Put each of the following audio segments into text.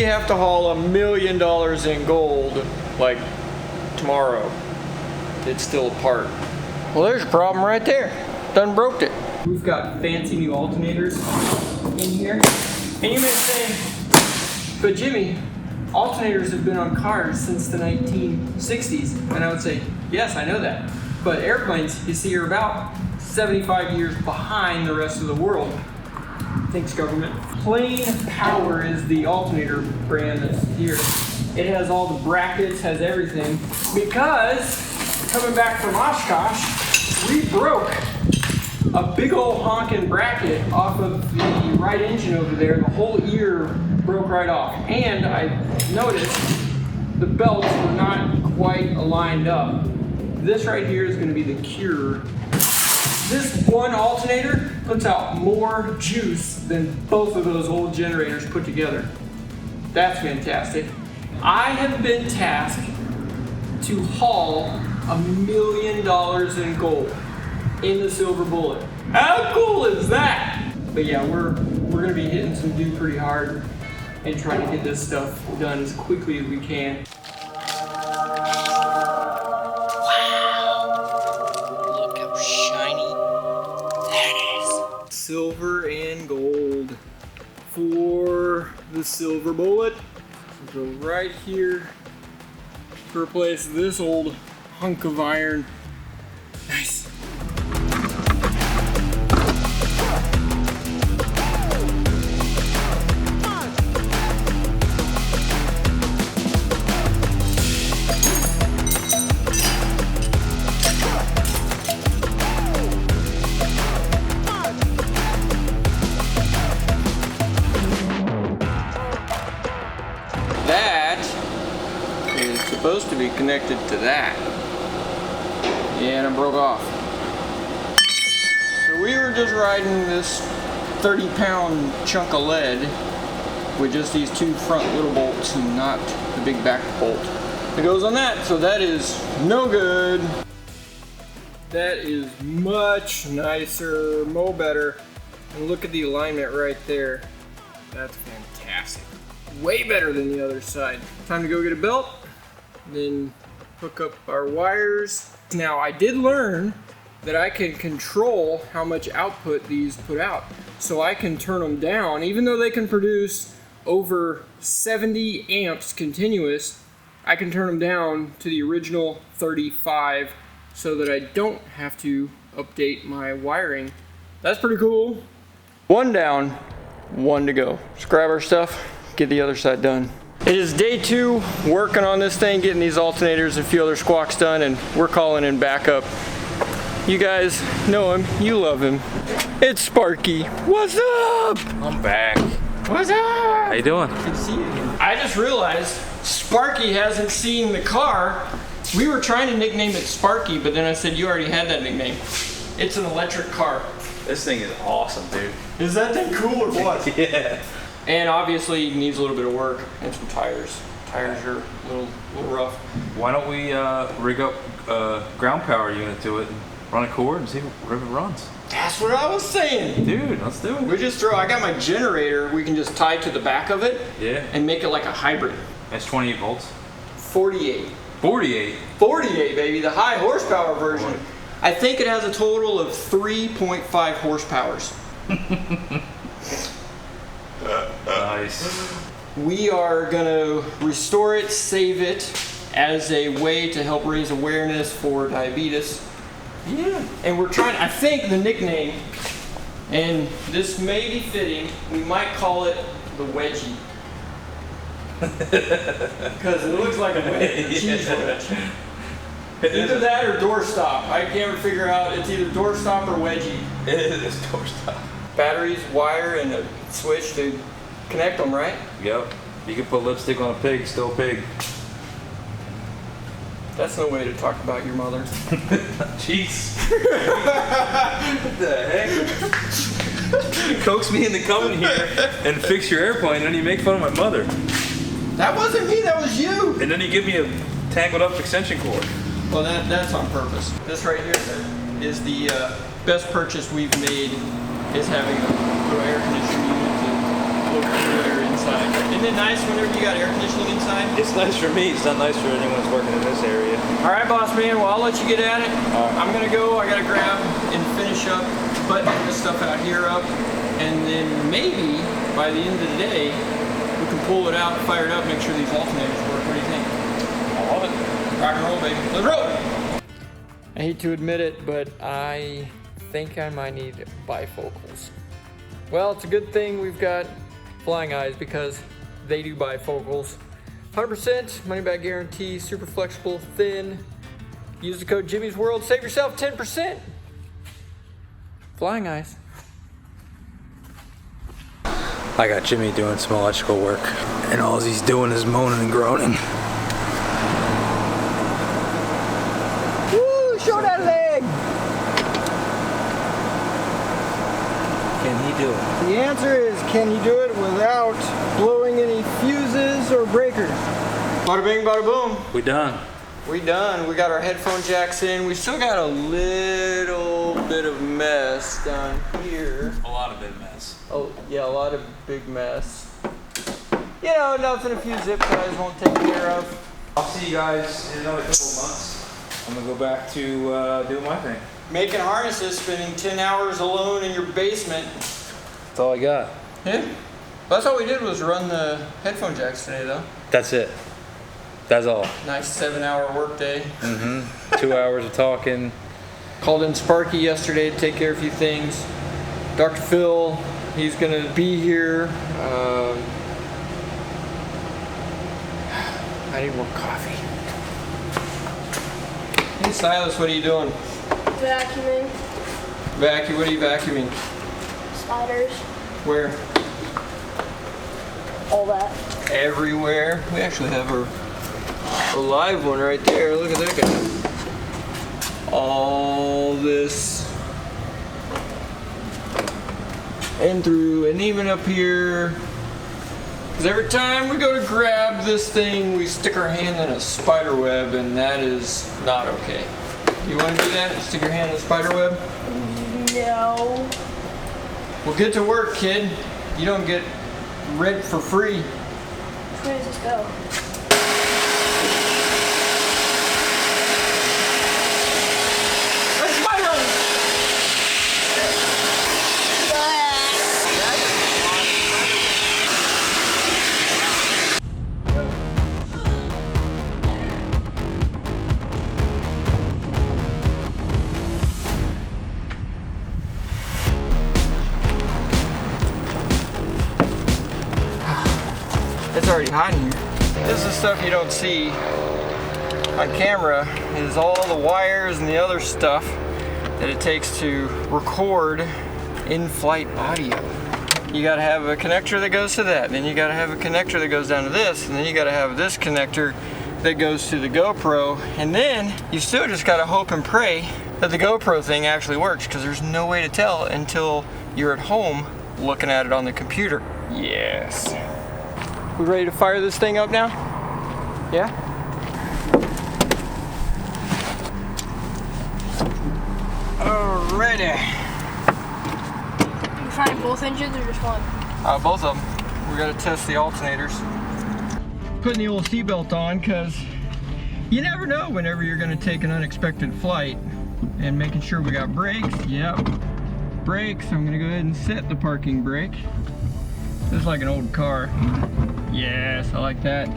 have to haul $1 million in gold, like, tomorrow. It's still apart. Well, there's a problem right there. Done broke it. We've got fancy new alternators in here. And you may say, but Jimmy, alternators have been on cars since the 1960s. And I would say, yes, I know that. But airplanes, you see, are about 75 years behind the rest of the world. Thanks, government. Plain Power is the alternator brand that's here. It has all the brackets, has everything. Because coming back from Oshkosh, we broke a big old honking bracket off of the right engine over there. The whole ear broke right off. And I noticed the belts were not quite aligned up. This right here is going to be the cure. This one alternator puts out more juice than both of those old generators put together. That's fantastic. I have been tasked to haul $1 million in gold in the Silver Bullet. How cool is that? But yeah, we're gonna be hitting some dew pretty hard and trying to get this stuff done as quickly as we can. Silver and gold for the Silver Bullet. So go right here to replace this old hunk of iron. Nice. Supposed to be connected to that. Yeah, and it broke off. So we were just riding this 30-pound chunk of lead with just these two front little bolts and not the big back bolt that goes on that. So that is no good. That is much nicer, mo better. And look at the alignment right there. That's fantastic. Way better than the other side. Time to go get a belt. Then hook up our wires. Now I did learn that I can control how much output these put out. So I can turn them down, even though they can produce over 70 amps continuous, I can turn them down to the original 35 so that I don't have to update my wiring. That's pretty cool. One down, one to go. Let's grab our stuff, get the other side done. It is day 2 working on this thing, getting these alternators and a few other squawks done, and we're calling in backup. You guys know him, you love him. It's Sparky. What's up? I'm back. What's up? How you doing? Good to see you again. I just realized Sparky hasn't seen the car. We were trying to nickname it Sparky, but then I said you already had that nickname. It's an electric car. This thing is awesome, dude. Is that thing cool or what? Yeah. And obviously it needs a little bit of work and some tires. Tires are a little rough. Why don't we rig up a ground power unit to it and run a cord and see if it runs? That's what I was saying. Dude, let's do it. We just I got my generator, we can just tie to the back of it. Yeah. And make it like a hybrid. That's 28 volts? 48. 48? 48, baby, the high horsepower version. I think it has a total of 3.5 horsepowers. Nice. We are gonna restore it, save it as a way to help raise awareness for diabetes. Yeah. And we're trying, I think the nickname, and this may be fitting, we might call it the Wedgie. Because it looks like a wedge, cheese wedge. Either that or doorstop. I can't figure out, it's either doorstop or wedgie. It is doorstop. Batteries, wire, and a switch to connect them, right? Yep. You can put lipstick on a pig, it's still a pig. That's no way to talk about your mother. Jeez. What the heck? You coax me into coming here and fix your airplane, and then you make fun of my mother. That wasn't me, that was you! And then you give me a tangled up extension cord. Well, that's on purpose. This right here is the best purchase we've made, is having a little air conditioning unit to blow air inside. inside. Isn't it nice whenever you got air conditioning inside? It's nice for me. It's not nice for anyone who's working in this area. All right, boss man. Well, I'll let you get at it. I'm gonna go. I gotta grab and finish up, button this stuff out here up, and then maybe by the end of the day, we can pull it out, fire it up, make sure these alternators work. What do you think? I love it. Rock and roll, baby. Let's roll! I hate to admit it, but I think I might need bifocals. Well, it's a good thing we've got Flying Eyes because they do bifocals. 100% money back guarantee, super flexible, thin. Use the code JimmysWorld, save yourself 10%. Flying Eyes. I got Jimmy doing some electrical work, and all he's doing is moaning and groaning. Woo! Show that leg! Can he do it? The answer is, can he do it without blowing any fuses or breakers? Bada bing, bada boom. We done. We done. We got our headphone jacks in. We still got a little bit of mess down here. A lot of big mess. Oh, yeah, a lot of big mess. You know, nothing a few zip ties won't take care of. I'll see you guys in another couple of months. I'm gonna go back to doing my thing. Making harnesses, spending 10 hours alone in your basement. That's all I got. Yeah. That's all we did was run the headphone jacks today, though. That's it. That's all. Nice 7-hour workday. 2 hours of talking. Called in Sparky yesterday to take care of a few things. Dr. Phil, he's gonna be here. I need more coffee. Hey Silas, what are you doing? Vacuuming. What are you vacuuming? Spiders. Where? All that. Everywhere. We actually have a live one right there. Look at that guy. All this and through and even up here. Because every time we go to grab this thing, we stick our hand in a spider web, and that is not okay. You want to do that? Stick your hand in a spider web? No. Well, get to work, kid. You don't get rent for free. Where does this go? It's already hot in here. This is stuff you don't see on camera, is all the wires and the other stuff that it takes to record in-flight audio. You gotta have a connector that goes to that, and then you gotta have a connector that goes down to this, and then you gotta have this connector that goes to the GoPro, and then you still just gotta hope and pray that the GoPro thing actually works, because there's no way to tell until you're at home looking at it on the computer. Yes. We ready to fire this thing up now? Yeah? Alrighty. You trying both engines or just one? Both of them. We gotta test the alternators. Putting the old seatbelt on because you never know whenever you're gonna take an unexpected flight. And making sure we got brakes. Yep. Brakes. I'm gonna go ahead and set the parking brake. This is like an old car. Yes, I like that.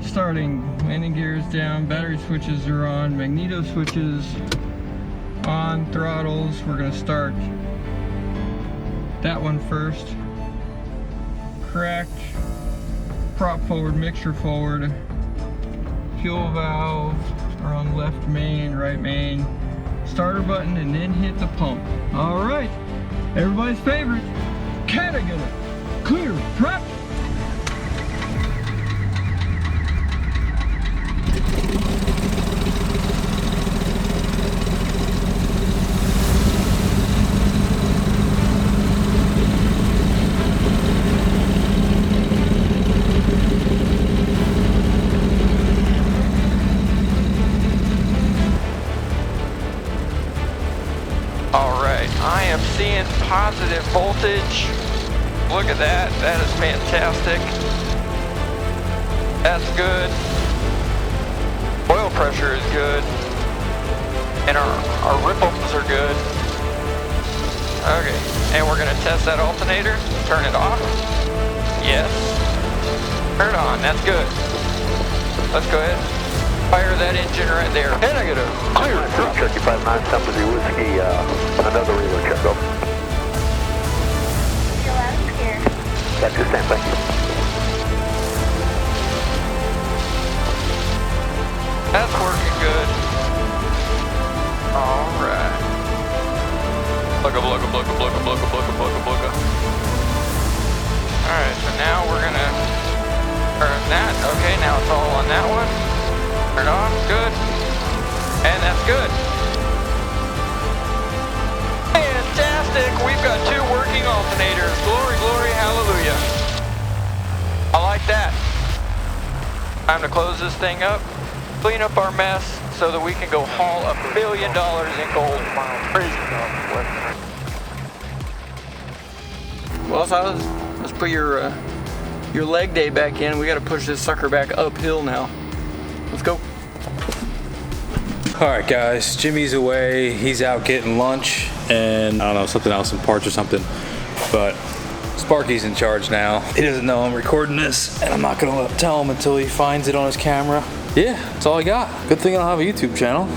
Starting, landing gears down, battery switches are on, magneto switches on, throttles. We're gonna start that one first. Cracked, prop forward, mixture forward. Fuel valve are on left main, right main. Starter button and then hit the pump. All right, everybody's favorite. Can I get it? Clear, prep. All right, I am seeing positive voltage. Look at that, that is fantastic. That's good. Oil pressure is good. And our ripples are good. Okay, and we're gonna test that alternator. Turn it off. Yes. Turn it on, that's good. Let's go ahead. Fire that engine right there. And I get a clear truck. Cherokee 59, Sympathy Whiskey, another relay check, go. You're loud and clear. That's the same, thank you. That's working good. Alright. Blugga, blugga, blugga, blugga, blugga, blugga, blugga, blugga. Alright, so now we're gonna turn that. Okay, now it's all on that one. Turn it on, good. And that's good. Fantastic! We've got 2 working alternators. Glory, glory, hallelujah. I like that. Time to close this thing up, clean up our mess so that we can go haul $1 billion in gold. Crazy. Well, so let's put your leg day back in. We got to push this sucker back uphill now. Let's go. All right, guys, Jimmy's away. He's out getting lunch and I don't know, something else, some parts or something. But Sparky's in charge now. He doesn't know I'm recording this and I'm not gonna tell him until he finds it on his camera. Yeah, that's all I got. Good thing I don't have a YouTube channel.